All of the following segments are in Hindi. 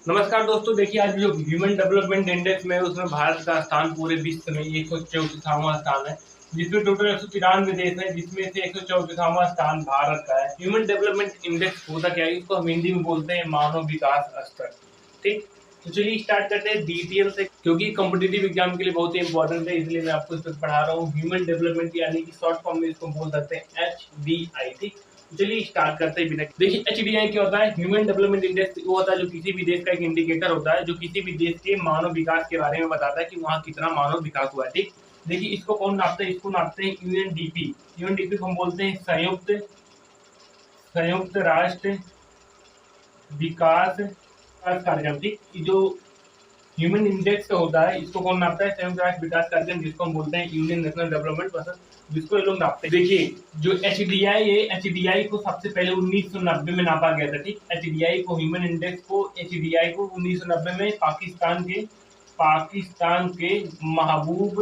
नमस्कार दोस्तों, देखिए आज जो ह्यूमन डेवलपमेंट इंडेक्स में उसमें भारत का स्थान पूरे विश्व में 134वां स्थान है, जिसमें टोटल 193 देश हैं, जिसमें से 134वां स्थान भारत का है। ह्यूमन डेवलपमेंट इंडेक्स होता क्या है, इसको हम हिंदी में बोलते हैं मानव विकास स्तर। ठीक, तो चलिए स्टार्ट करते हैं डिटेल से, क्योंकि कॉम्पिटिटिव एग्जाम के लिए बहुत ही इंपॉर्टेंट है, इसलिए मैं आपको इस पर पढ़ा रहा हूँ। ह्यूमन डेवलपमेंट यानी कि शॉर्ट फॉर्म में इसको बोल सकते हैं HDI। ठीक, चलिए स्टार्ट करते हैं बिना। देखिए HDI क्या होता है, ह्यूमन डेवलपमेंट इंडेक्स वो होता है जो किसी भी देश का एक इंडिकेटर होता है, जो किसी भी देश के मानव विकास के बारे में बताता है कि वहाँ कितना मानव विकास हुआ है। ठीक, देखिए इसको कौन नापते हैं, इसको नापते हैं यूएनडीपी। यूएनडीपी को हम बोलते हैं संयुक्त राष्ट्र विकास कार्यक्रम। ठीक, जो ह्यूमन इंडेक्स होता है इसको कौन नापता है, संयुक्त राष्ट्र विकास कार्यक्रम, जिसको हम बोलते हैं यूनियन नेशनल डेवलपमेंट पर्सन, जिसको ये लोग नापते हैं। देखिए जो HDI है, HDI को सबसे पहले 1990 में नापा गया था। ठीक, HDI को, ह्यूमन इंडेक्स को, HDI को 1990 में पाकिस्तान के महबूब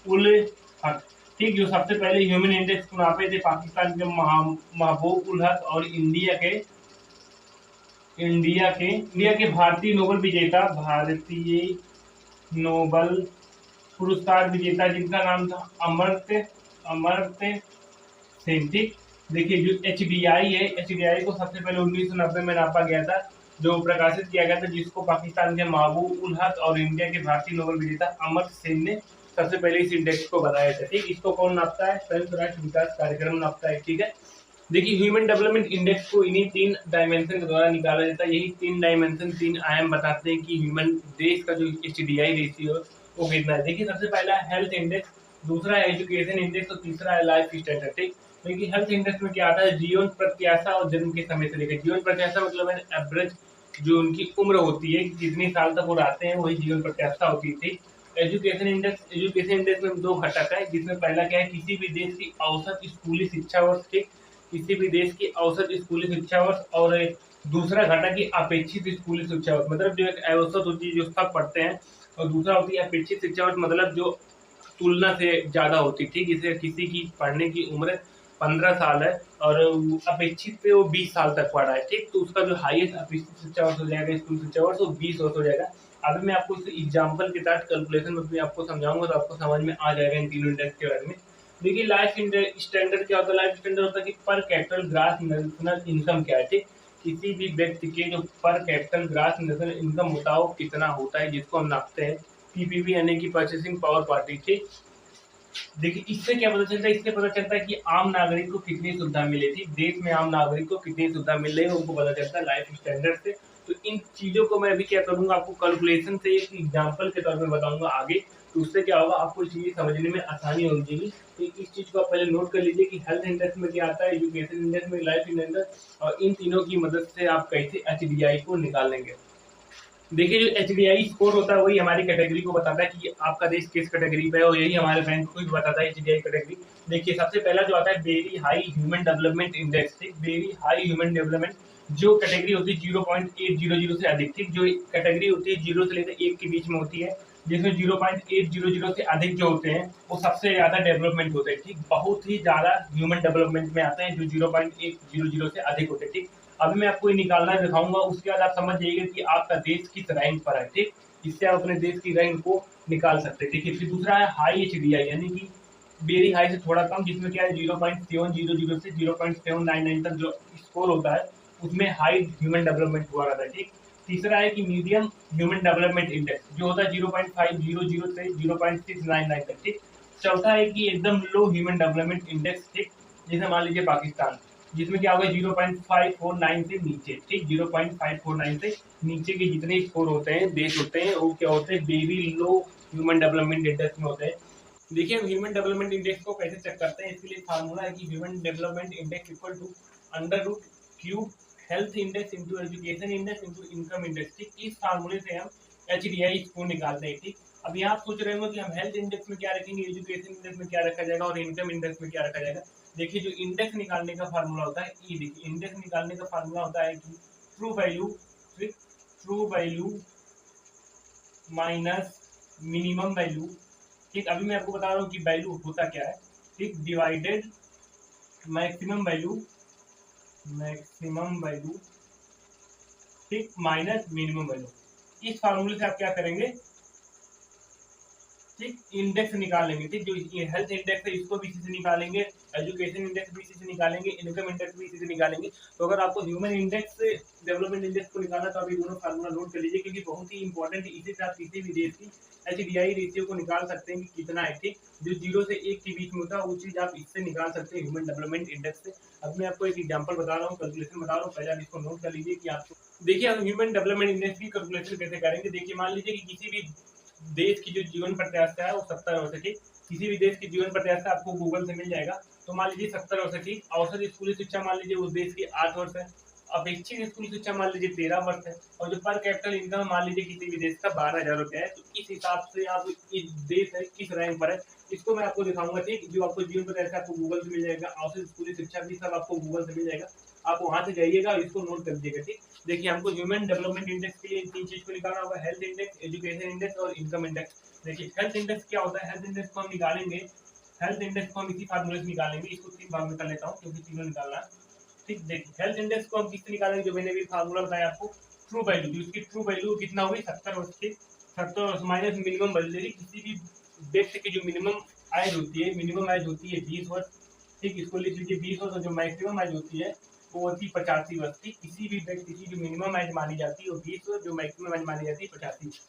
उल हक, ठीक, जो सबसे पहले ह्यूमन इंडेक्स को नापे थे पाकिस्तान के महबूब उल हक, और इंडिया के भारतीय नोबल पुरस्कार विजेता, जिनका नाम था अमर्त्य सेन। ठीक, देखिए जो HDI है, HDI को सबसे पहले 1990 में नापा गया था, जो प्रकाशित किया गया था, जिसको पाकिस्तान के महबूब उल हक और इंडिया के भारतीय नोबल विजेता अमर्त्य सेन ने सबसे पहले इस इंडेक्स को बताया था। ठीक, इसको कौन नापता है, संयुक्त राष्ट्र विकास कार्यक्रम नापता है। ठीक है, देखिए ह्यूमन डेवलपमेंट इंडेक्स को इन्हीं 3 डायमेंशन के द्वारा निकाला जाता है। यही 3 डायमेंशन, 3 आयाम बताते हैं कि ह्यूमन देश का जो HDI रेशियो वो कितना है। देखिए सबसे पहला है हेल्थ इंडेक्स, दूसरा है एजुकेशन इंडेक्स और तीसरा है लाइफ स्टैंडर्ड। ठीक, देखिए हेल्थ इंडेक्स में क्या आता है, जीवन प्रत्याशा और जन्म के समय से लेकर, जीवन प्रत्याशा मतलब है एवरेज जो उनकी उम्र होती है, कितने साल तक वो रहते हैं, वही जीवन प्रत्याशा होती है। ठीक, एजुकेशन इंडेक्स में 2 घटक है, जिसमें पहला क्या है, किसी भी देश की औसत स्कूली शिक्षा वर्ष। ठीक, किसी भी देश की औसत स्कूली शिक्षा वर्ष, और दूसरा घटक की अपेक्षित स्कूली शिक्षा वर्ष, मतलब जो एक औसत होती है जो सब पढ़ते हैं, और दूसरा होती है अपेक्षित शिक्षा वर्ष, मतलब जो तुलना से ज्यादा होती है। ठीक, जैसे किसी की पढ़ने की उम्र 15 साल है और अपेक्षित पे वो 20 साल तक पढ़ा है। ठीक, तो उसका जो हाईएस्ट अपेक्षित शिक्षा वर्ष हो जाएगा, स्कूल शिक्षा वर्ष, वो 20 वर्ष हो जाएगा। अभी मैं आपको इस एग्जाम्पल के साथ कैलकुलेशन में आपको समझाऊंगा, तो आपको समझ में आ जाएगा इन तीनों इंडेक्स के बारे में। देखिए लाइफ स्टैंडर्ड क्या होता है, लाइफ स्टैंडर्ड होता है कि पर कैपिटल ग्रास नेशनल इनकम क्या है। ठीक, किसी भी व्यक्ति के जो पर कैपिटल ग्रास नेशनल इनकम होता है वो कितना होता है, जिसको हम नापते हैं PPP यानी कि परचेसिंग पावर पार्टी। ठीक, देखिए इससे क्या पता चलता है, इससे पता चलता है कि आम नागरिक को कितनी सुविधा मिले थी, देश में आम नागरिक को कितनी सुविधा मिल रही है, उनको पता चलता है लाइफ स्टैंडर्ड से। तो इन चीजों को मैं अभी क्या करूंगा, आपको कैलकुलेशन से एक एग्जांपल के तौर पे बताऊंगा आगे, तो उससे क्या होगा, आपको चीजें समझने में आसानी हो जाएगी। तो इस चीज को आप पहले नोट कर लीजिए कि हेल्थ इंडेक्स में क्या आता है, एजुकेशन इंडेक्स में, लाइफ इंडेक्स, और इन तीनों की मदद से आप कैसे HDI को निकालेंगे। देखिए जो HDI स्कोर होता है वही हमारी कैटेगरी को बताता है कि आपका देश किस कैटेगरी पे है, और यही हमारे बैंक को भी बताता है HDI कैटेगरी। देखिए सबसे पहला जो आता है very high human development index. ठीक, वेरी हाई ह्यूमन डेवलपमेंट जो कैटेगरी होती है 0.800 से अधिक। ठीक, जो कैटेगरी होती है 0 से लेकर 1 के बीच में होती है, जिसमें 0.800 से अधिक जो होते हैं वो सबसे ज्यादा डेवलपमेंट होते हैं। ठीक, बहुत ही ज्यादा ह्यूमन डेवलपमेंट में आते हैं जो 0.800 से अधिक होते हैं। ठीक, अभी मैं आपको ये निकालना दिखाऊंगा, उसके बाद आप समझ जाइएगा कि आपका देश किस रैंक पर है। ठीक, इससे आप अपने देश की रैंक को निकाल सकते हैं। देखिए फिर दूसरा है हाई HDI यानी कि वेरी हाई से थोड़ा कम, जिसमें क्या है 0.700 से 0.799 तक जो स्कोर होता है उसमें हाई ह्यूमन डेवलपमेंट हुआ रहता है। ठीक, तीसरा है कि मीडियम ह्यूमन डेवलपमेंट इंडेक्स जो होता है 0.500 से 0.699 तक। ठीक, चौथा है कि एकदम लो ह्यूमन डेवलपमेंट इंडेक्स। ठीक, जैसे मान लीजिए पाकिस्तान, जिसमें क्या होगा 0.549 से नीचे। ठीक, 0.549 से नीचे के जितने स्कोर होते हैं, देश होते हैं, वो क्या होते हैं, very low human development index में होते हैं। देखिए हम ह्यूमन डेवलपमेंट इंडेक्स को कैसे चेक करते हैं, इसके लिए फार्मूला है कि human development index equal to √cube health index into education index into income index. ठीक, इस फार्मूले से हम HDI स्कोर निकालते हैं। ठीक, अब यहाँ आप सोच रहे होंगे कि हम हेल्थ इंडेक्स में क्या रखेंगे, एजुकेशन इंडेक्स में क्या रखा जाएगा और इनकम इंडेक्स में क्या रखा जाएगा। देखिए जो इंडेक्स निकालने का फार्मूला होता है, ई देखिए इंडेक्स निकालने का फार्मूला होता है कि true value minus minimum value. ठीक, अभी मैं आपको बता रहा हूँ कि वैल्यू होता क्या है। ठीक, डिवाइडेड मैक्सिमम वैल्यू ठीक, माइनस मिनिमम वैल्यू। इस फार्मूले से आप क्या करेंगे, ठीक, इंडेक्स निकालेंगे। ठीक, जो हेल्थ इंडेक्स है इसको भी इसी से निकालेंगे, एजुकेशन इंडेक्स भी इसी से निकालेंगे, इनकम इंडेक्स भी इसी से निकालेंगे। तो अगर आपको ह्यूमन इंडेक्स से डेवलपमेंट इंडेक्स को निकालना तो आप ये दोनों फार्मूला नोट कर लीजिए, क्योंकि बहुत ही इंपॉर्टेंट है। इसी से आप किसी भी देश की HDI रेशियो को निकाल सकते हैं कि कितना है। ठीक, जो 0 से 1 के बीच में होता है वो चीज आप इससे निकाल सकते हैं ह्यूमन डेवलपमेंट इंडेक्स से। अब मैं आपको एक एग्जाम्पल बता रहा हूँ, कैलकुलेशन बता रहा हूँ, पहले आप इसको नोट कर लीजिए कि आपको देखिए हम ह्यूमन डेवलपमेंट इंडेक्स की कैलकुलेशन कैसे करेंगे। देखिए मान लीजिए कि किसी भी देश की जो जीवन प्रत्याशा है वो 70 वर्ष की, किसी भी देश की जीवन प्रत्याशा आपको गूगल से मिल जाएगा। तो मान लीजिए 70 वर्ष की औसत स्कूली शिक्षा मान लीजिए उस देश की 8 वर्ष है, अपेक्षित स्कूली शिक्षा मान लीजिए 13 वर्ष है, और जो पर कैपिटल इनकम मान लीजिए किसी भी देश का 12,000 रुपया है। तो इस हिसाब से आप इस देश है किस रैंक पर है इसको मैं आपको दिखाऊंगा। ठीक, जो आपको जीवन प्रत्याशा आपको गूगल से मिल जाएगा, औसत स्कूली शिक्षा भी सब आपको गूगल से मिल जाएगा। आप वहां से जाइएगा और इसको नोट कर लीजिएगा। ठीक, देखिए हमको ह्यूमन डेवलपमेंट इंडेक्स के लिए इन तीन चीज को निकालना होगा, हेल्थ इंडेक्स, एजुकेशन इंडेक्स और इनकम इंडेक्स। देखिए हेल्थ इंडेक्स क्या होता है, हेल्थ इंडेक्स को हम निकालेंगे, हेल्थ इंडेक्स को हम इसी फार्मूले से निकालेंगे। इसको 3 भाग में कर लेता हूँ क्योंकि तीनों निकालना है। ठीक, देखिए हेल्थ इंडेक्स को हम किससे निकालेंगे, जो मैंने भी फार्मूला बताया आपको, ट्रू वैल्यू, जो इसकी ट्रू वैल्यू कितना होगी 70 वर्ष की, 70 वर्ष माइनस मिनिमम वैल्यू। देखिए किसी भी व्यक्ति की जो मिनिमम एज होती है, मिनिमम एज होती है 20 वर्ष। ठीक, इसको लिख लीजिए 20 वर्ष, और जो मैक्सिमम एज होती है वो होती है 85 वर्ष की। किसी भी व्यक्ति की जो मिनिमम एज मानी जाती है वो 20 वर्ष, जो मैक्सिमम एज मानी जाती है 85।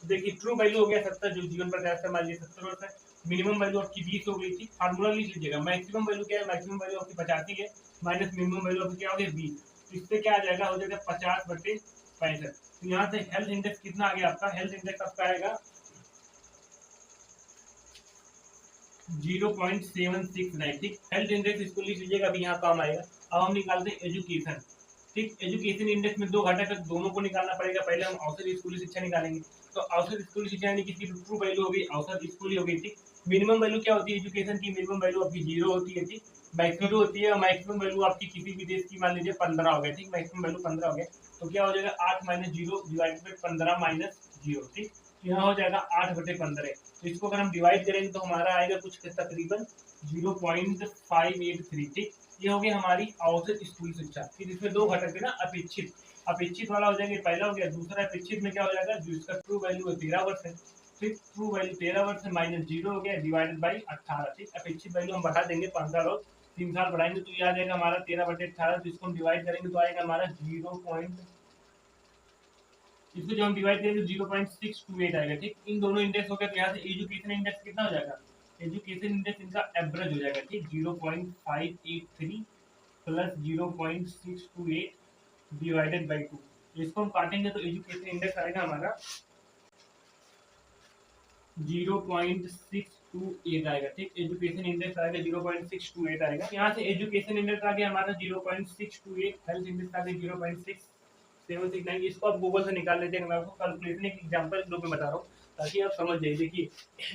तो देखिए ट्रू वैल्यू हो गया 70, जो जीवन प्रत्याशा मान लीजिए 70 वर्ष है, मिनिमम वैल्यू आपकी 20 हो गई थी। फार्मूला लिख लीजिएगा, मैक्सिमम वैल्यू क्या है, मैक्सिमम वैल्यू आपकी 85 है, माइनस मिनिमम वैल्यू आपकी क्या हो गया 20। तो इससे क्या आ जाएगा, हो जाएगा 50/65। तो यहाँ से हेल्थ इंडेक्स कितना आ गया आपका, हेल्थ इंडेक्स आपका आएगा 0.769। ठीक, हेल्थ इंडेक्स इसको लिख लीजिएगा, अभी यहाँ काम आएगा। अब हम निकालते हैं एजुकेशन। ठीक, एजुकेशन इंडेक्स में 2 घटक है, दोनों को निकालना पड़ेगा। पहले हम औसत स्कूली शिक्षा निकालेंगे। तो औसत स्कूली शिक्षा यानी कि ट्रू वैल्यू हो गई, औसत स्कूली हो गई। ठीक, मिनिमम वैल्यू क्या होती है एजुकेशन की, मिनिमम वैल्यू आपकी 0 होती है। ठीक, मैक्सिमम होती है, और मैक्सिमम वैल्यू आपकी किसी भी देश की मान लीजिए 15 हो गया। ठीक, मैक्सिमम वैल्यू 15 हो गया। तो क्या हो जाएगा 8 माइनस 0 डिवाइड बाई 15 माइनस 0। ठीक, तो यहाँ हो जाएगा 8/15। तो इसको अगर हम डिवाइड करेंगे तो हमारा आएगा कुछ तकरीबन 0.583। ठीक, ये होगी हमारी औसत स्कूल शिक्षा। फिर इसमें 2 घटक है ना, अपेक्षित, अपेक्षित वाला हो जाएगा, पहला हो गया। दूसरा अपेक्षित में क्या हो जाएगा, जो इसका ट्रू वैल्यू है 13 वर्ष है। ठीक, ट्रू वैल्यू 13 वर्ष है, माइनस 0 हो गया, डिवाइडेड बाई 18। ठीक, अपेक्षित वैल्यू हम बढ़ा देंगे 5 साल और 3 साल बढ़ाएंगे तो ये आ जाएगा हमारा 13/18। तो इसको हम डिवाइड करेंगे तो आएगा हमारा 0. इसको जब हम डिवाइड करेंगे 0.628 आएगा। ठीक, इन दोनों इंडेक्स हो गया। तो यहाँ से एजुकेशन इंडेक्स कितना हो जाएगा, एजुकेशन इंडेक्स इनका एवरेज हो जाएगा। ठीक, 0.583 प्लस 0.628 डिवाइडेड बाई 2। इसको हम काटेंगे तो एजुकेशन इंडेक्स आएगा हमारा 0.628 आएगा। ठीक, एजुकेशन इंडेक्स आएगा 0.628 आएगा। यहाँ से एजुकेशन इंडेक्स आ गया हमारा 0.628, हेल्थ इंडेक्स आ गया 0.6769। इसको आप गूगल से निकाल लेते हैं, मैं आपको कैलकुलेशन एक एग्जांपल के रूप में बता रहा हूँ ताकि आप समझ जाइए। देखिए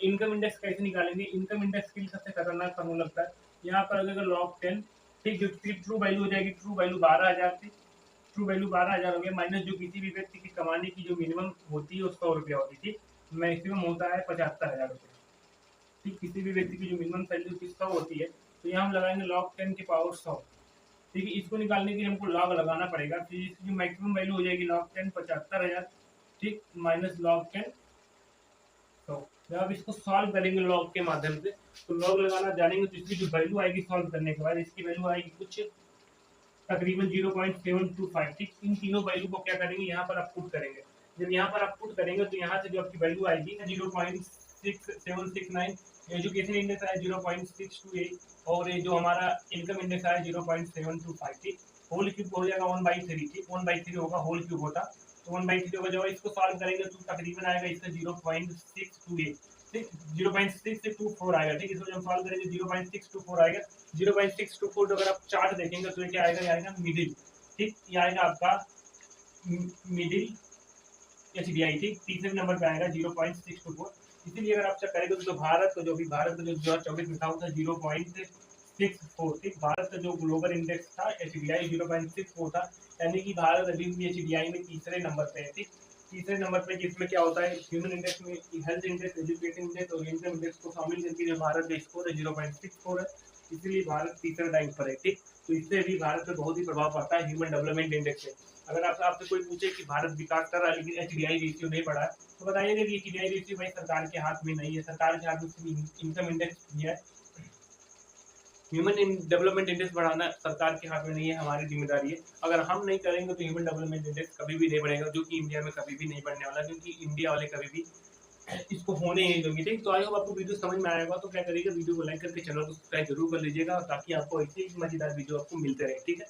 इनकम इंडेक्स कैसे निकालेंगे, इनकम इंडेक्स के लिए सबसे खतरनाक फार्मूला लगता है, यहाँ पर लगेगा log 10। ठीक, जो ट्रू वैल्यू हो जाएगी, ट्रू वैल्यू 12,000 थी, ट्रू वैल्यू 12,000 हो गया, माइनस जो किसी भी व्यक्ति की कमाने की जो मिनिमम होती है वो 100 रुपया होती थी, मैक्सिमम होता है 75,000 रुपये। ठीक, किसी भी व्यक्ति की जो मिनिमम सैलरी की 100 होती है, तो यहाँ हम लगाएंगे log 10 की पावर 100। ठीक है, इसको निकालने के लिए हमको लॉग लगाना पड़ेगा। फिर इसकी जो मैक्सिमम वैल्यू हो जाएगी log 10 75,000। ठीक, माइनस log 10 100। जब आप इसको सॉल्व करेंगे लॉग के माध्यम से, तो लॉग लगाना जानेंगे तो इसकी जो वैल्यू आएगी सॉल्व करने के बाद, इसकी वैल्यू आएगी कुछ तकरीबन 0.725। ठीक, इन तीनों वैल्यू को क्या करेंगे, यहाँ पर आप पुट करेंगे। जब यहाँ पर आप पुट करेंगे तो यहाँ से जो आपकी वैल्यू आएगी 0.6769, एजुकेशन इंडेक्स आया 0.628, और ये जो हमारा इनकम इंडेक्स आया 0.725। ठीक, होल क्यूब हो जाएगा 1/3। ठीक, 1/3 होगा, होल क्यूब होता तो 1/3 होगा। जब इसको सॉल्व करेंगे तो तकरीबन आएगा इसका 0.628। ठीक, 0.624 आएगा। ठीक, इसको जब सॉल्व करेंगे 0.624 आएगा। 0.624 अगर आप चार्ट देखेंगे तो ये क्या आएगा, ये आएगा मिडिल। ठीक, ये आएगा आपका मिडिल HDI। ठीक, तीसरे नंबर पे आएगा 0.624। इसीलिए अगर आप चेक करेंगे तो भारत का जो भी भारत का जो 2024 में था वो था 0.64। ठीक, भारत का जो ग्लोबल इंडेक्स था HDI 0.64 था, यानी कि भारत अभी भी HDI में तीसरे नंबर पे है। ठीक, तीसरे नंबर पे, जिसमें क्या होता है ह्यूमन इंडेक्स में हेल्थ इंडेक्स, एजुकेशन इंडेक्स और इनकम इंडेक्स को शामिल करके जो भारत का स्कोर है 0.64 है। इसलिए भारत तीसरे रैंक पर है। ठीक, तो इससे भी भारत पे बहुत ही प्रभाव पड़ता है ह्यूमन डेवलपमेंट इंडेक्स से। अगर आपसे कोई पूछे कि भारत विकास कर रहा है लेकिन HDI रेशियो नहीं बढ़ा है, तो बताइएगा कि HDI रेशियो भाई सरकार के हाथ में नहीं है, सरकार के हाथ में सिर्फ इनकम इंडेक्स भी है। ह्यूमन डेवलपमेंट इंडेक्स बढ़ाना सरकार के हाथ में नहीं है, हमारी जिम्मेदारी है। अगर हम नहीं करेंगे तो ह्यूमन डेवलपमेंट इंडेक्स कभी भी नहीं बढ़ेगा, जो कि इंडिया में कभी भी नहीं बढ़ने वाला, क्योंकि इंडिया वाले कभी भी इसको होने ही नहीं देंगे। ठीक, तो आई होप आपको वीडियो समझ में आएगा। तो क्या करिएगा, वीडियो को लाइक करके चैनल को सब्सक्राइब जरूर कर लीजिएगा, ताकि आपको ऐसे ही मजेदार वीडियो आपको मिलते रहे। ठीक है।